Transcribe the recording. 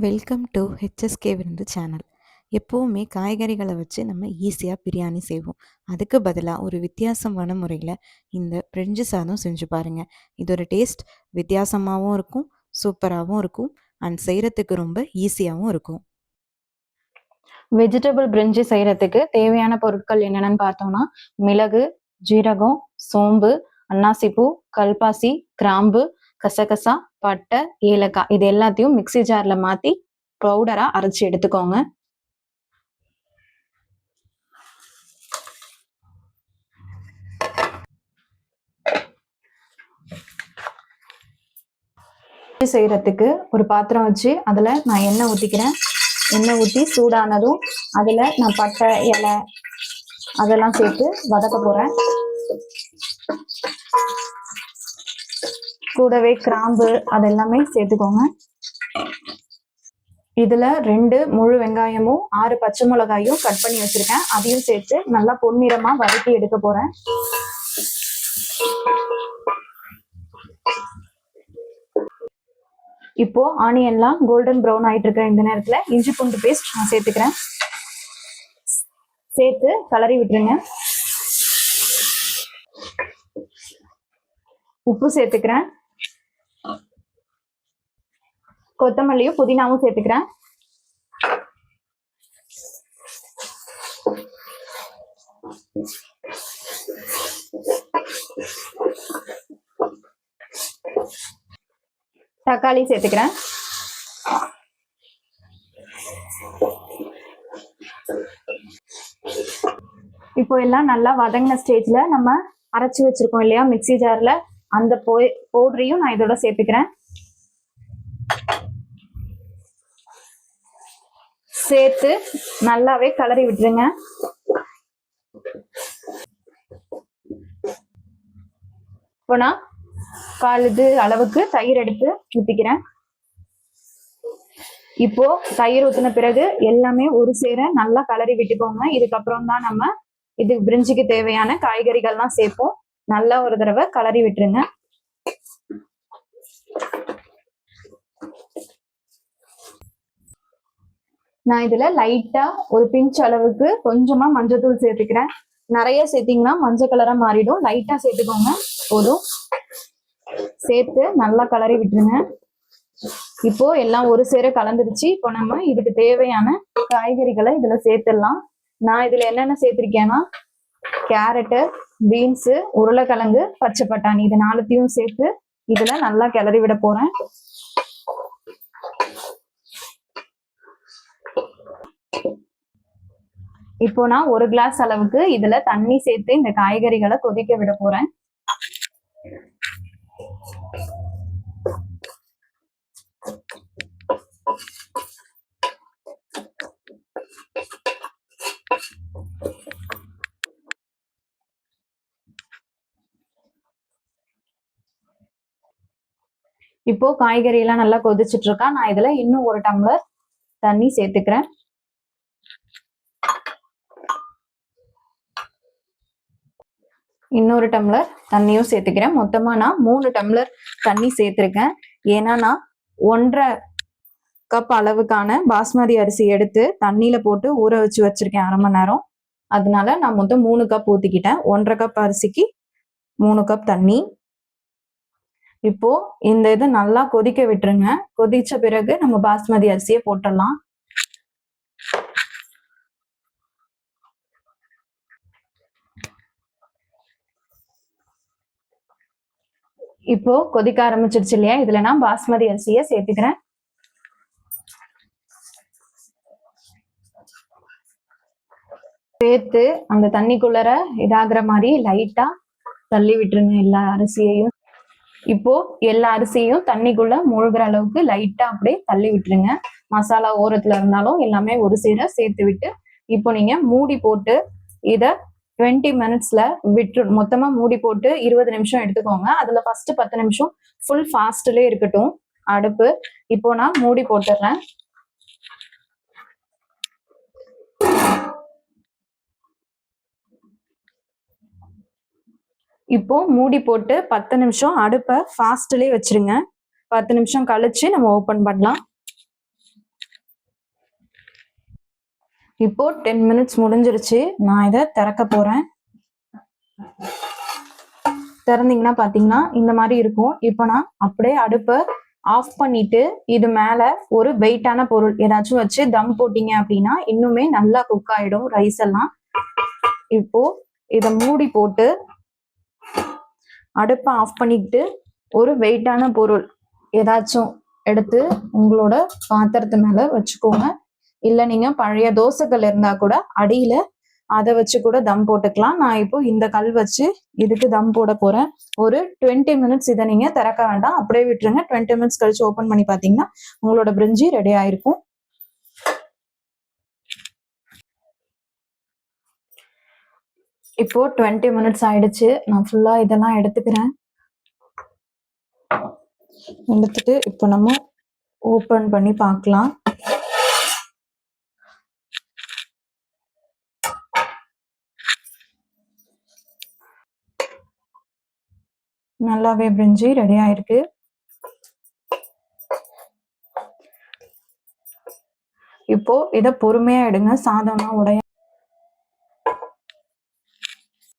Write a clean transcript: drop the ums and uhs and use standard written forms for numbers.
Welcome to ஹெச்எஸ்கே விருந்து channel. எப்போவுமே காய்கறிகளை வச்சு நம்ம ஈஸியாக பிரியாணி செய்வோம். அதுக்கு பதிலாக ஒரு வித்தியாசமான முறையில் இந்த பிரிஞ்சு சாதம் செஞ்சு பாருங்கள். இதோட டேஸ்ட் வித்தியாசமாகவும் இருக்கும், சூப்பராகவும் இருக்கும், அண்ட் செய்கிறதுக்கு ரொம்ப ஈஸியாகவும் இருக்கும். வெஜிடபிள் பிரிஞ்சி செய்யறதுக்கு தேவையான பொருட்கள் என்னென்னு பார்த்தோம்னா, மிளகு, ஜீரகம், சோம்பு, அன்னாசிப்பூ, கல்பாசி, கிராம்பு, கசகசா, பட்டை, ஏலக்காய் இது எல்லாத்தையும் மிக்சி ஜார்ல மாத்தி பவுடரா அரைச்சி எடுத்துக்கோங்க. செய்யறதுக்கு ஒரு பாத்திரம் வச்சு அதுல நான் எண்ணெய் ஊத்திக்கிறேன். எண்ணெய் ஊற்றி சூடானதும் அதுல நான் பட்டை, இலை அதெல்லாம் சேர்த்து வதக்க போறேன். கூடவே கிராம்பு அதெல்லாமே சேர்த்துக்கோங்க. இதுல 2 முழு வெங்காயமும் 6 பச்சை மிளகாயும் கட் பண்ணி வச்சிருக்கேன். அதையும் சேர்த்து நல்லா பொன்னிறமா வதக்கி எடுக்க போறேன். இப்போ ஆனியன்லாம் கோல்டன் ப்ரௌன் ஆயிட்டு இருக்கிற இந்த நேரத்துல இஞ்சி பூண்டு பேஸ்ட் நான் சேர்த்துக்கிறேன். சேர்த்து கலரி விட்டுருங்க. உப்பு சேர்த்துக்கிறேன். கொத்தமல்லியும் புதினாவும் சேர்த்துக்கிறேன். தக்காளி சேர்த்துக்கிறேன். இப்போ எல்லாம் நல்லா வதங்கின ஸ்டேஜ்ல நம்ம அரைச்சி வச்சிருக்கோம் இல்லையா மிக்சி ஜார்ல, அந்த பவுடரையும் நான் இதோட சேர்த்துக்கிறேன். சேர்த்து நல்லாவே கலரி விட்டுருங்க. இப்போ நான் 1/4 இது அளவுக்கு தயிர் எடுத்து ஊத்திக்கிறேன். இப்போ தயிர் ஊத்தின பிறகு எல்லாமே ஒரு சேர நல்லா கலரி விட்டுக்கோங்க. இதுக்கப்புறம் தான் நம்ம இது பிரிஞ்சிக்கு தேவையான காய்கறிகள்லாம் சேர்ப்போம். நல்லா ஒரு தடவை கலரி விட்டுருங்க. நான் இதுல லைட்டா ஒரு பிஞ்ச் அளவுக்கு கொஞ்சமா மஞ்சத்தூள் சேர்த்துக்கிறேன். நிறைய சேர்த்தீங்கன்னா மஞ்சள் கலரா மாறிடும். லைட்டா சேர்த்துக்கோங்க போதும். சேர்த்து நல்லா கலரி விட்டுருங்க. இப்போ எல்லாம் ஒரு சேர கலந்துருச்சு. இப்போ நம்ம இதுக்கு தேவையான காய்கறிகளை இதுல சேர்த்துடலாம். நான் இதுல என்னென்ன சேர்த்திருக்கேன்னா, கேரட்டு, பீன்ஸு, உருளைக்கிழங்கு, பச்சை பட்டாணி இது 4த்தையும் சேர்த்து இதுல நல்லா கிளறி விட போறேன். இப்போ நான் 1 கிளாஸ் அளவுக்கு இதுல தண்ணி சேர்த்து இந்த காய்கறிகளை கொதிக்க விட போறேன். இப்போ காய்கறி எல்லாம் நல்லா கொதிச்சுட்டு இருக்கா. நான் இதுல இன்னும் 1 டம்ளர் தண்ணி சேர்த்துக்கிறேன். இன்னொரு டம்ளர் தண்ணியும் சேர்த்துக்கிறேன். மொத்தமா நான் 3 டம்ளர் தண்ணி சேர்த்திருக்கேன். ஏன்னா நான் 1.5 கப் அளவுக்கான பாஸ்மதி அரிசி எடுத்து தண்ணியில போட்டு ஊற வச்சு வச்சிருக்கேன் 1/2 மணி நேரம். அதனால நான் மொத்தம் 3 கப் ஊத்திக்கிட்டேன். 1.5 கப் அரிசிக்கு 3 கப் தண்ணி. இப்போ இந்த இது நல்லா கொதிக்க விட்டுருங்க. கொதிச்ச பிறகு நம்ம பாஸ்மதி அரிசியை போட்டுடலாம். இப்போ கொதிக்க ஆரம்பிச்சிருச்சு இல்லையா, இதுல நான் பாஸ்மதி அரிசியை சேர்த்துக்கிறேன். சேர்த்து அந்த தண்ணிக்குள்ளர இதாகிற மாதிரி லைட்டா தள்ளி விட்டுருங்க எல்லா அரிசியையும். இப்போ எல்லா அரிசியும் தண்ணிக்குள்ள மூழ்கிற அளவுக்கு லைட்டா அப்படியே தள்ளி விட்டுருங்க. மசாலா ஓரத்துல இருந்தாலும் எல்லாமே ஒரு சேர சேர்த்து விட்டு இப்போ நீங்க மூடி போட்டு இத 20 மினிட்ஸ்ல விட்டு மொத்தமா மூடி போட்டு 20 நிமிஷம் எடுத்துக்கோங்க. அதுல ஃபர்ஸ்ட் 10 நிமிஷம் ஃபுல் ஃபாஸ்ட்லயே இருக்கட்டும் அடுப்பு. இப்போ நான் மூடி போட்டுறேன். இப்போ மூடி போட்டு 10 நிமிஷம் அடுப்பை ஃபாஸ்ட்லயே வச்சிருங்க. 10 நிமிஷம் கழிச்சு நம்ம ஓபன் பண்ணலாம். இப்போ 10 மினிட்ஸ் முடிஞ்சிருச்சு. நான் இதை திறக்க போறேன். திறந்தீங்கன்னா பாத்தீங்கன்னா இந்த மாதிரி இருக்கும். இப்போ நான் அப்படியே அடுப்பை ஆஃப் பண்ணிட்டு இது மேல ஒரு வெயிட்டான பொருள் ஏதாச்சும் வச்சு தம் போட்டீங்க அப்படின்னா இன்னுமே நல்லா குக் ஆயிடும் ரைஸ் எல்லாம். இப்போ இதை மூடி போட்டு அடுப்பை ஆஃப் பண்ணிக்கிட்டு ஒரு வெயிட்டான பொருள் ஏதாச்சும் எடுத்து உங்களோட பாத்திரத்து மேல வச்சுக்கோங்க. இல்ல நீங்க பழைய தோசைக்கல் இருந்தா கூட அடியில அதை வச்சு கூட தம் போட்டுக்கலாம். நான் இப்போ இந்த கல் வச்சு இதுக்கு தம் போட போறேன். ஒரு 20 மினிட்ஸ் இதை நீங்க திறக்க வேண்டாம், அப்படியே விட்டுருங்க. 20 மினிட்ஸ் கழிச்சு ஓபன் பண்ணி பாத்தீங்கன்னா உங்களோட பிரிஞ்சி ரெடி ஆயிருக்கும். இப்போ 20 மினிட்ஸ் ஆயிடுச்சு. நான் ஃபுல்லா இதெல்லாம் எடுத்துக்கிறேன். எடுத்துட்டு இப்போ நம்ம ஓபன் பண்ணி பார்க்கலாம். நல்லாவே பிரிஞ்சி ரெடி ஆயிருக்கு. இப்போ இதை பொறுமையா எடுங்க, சாதம்லாம் உடைய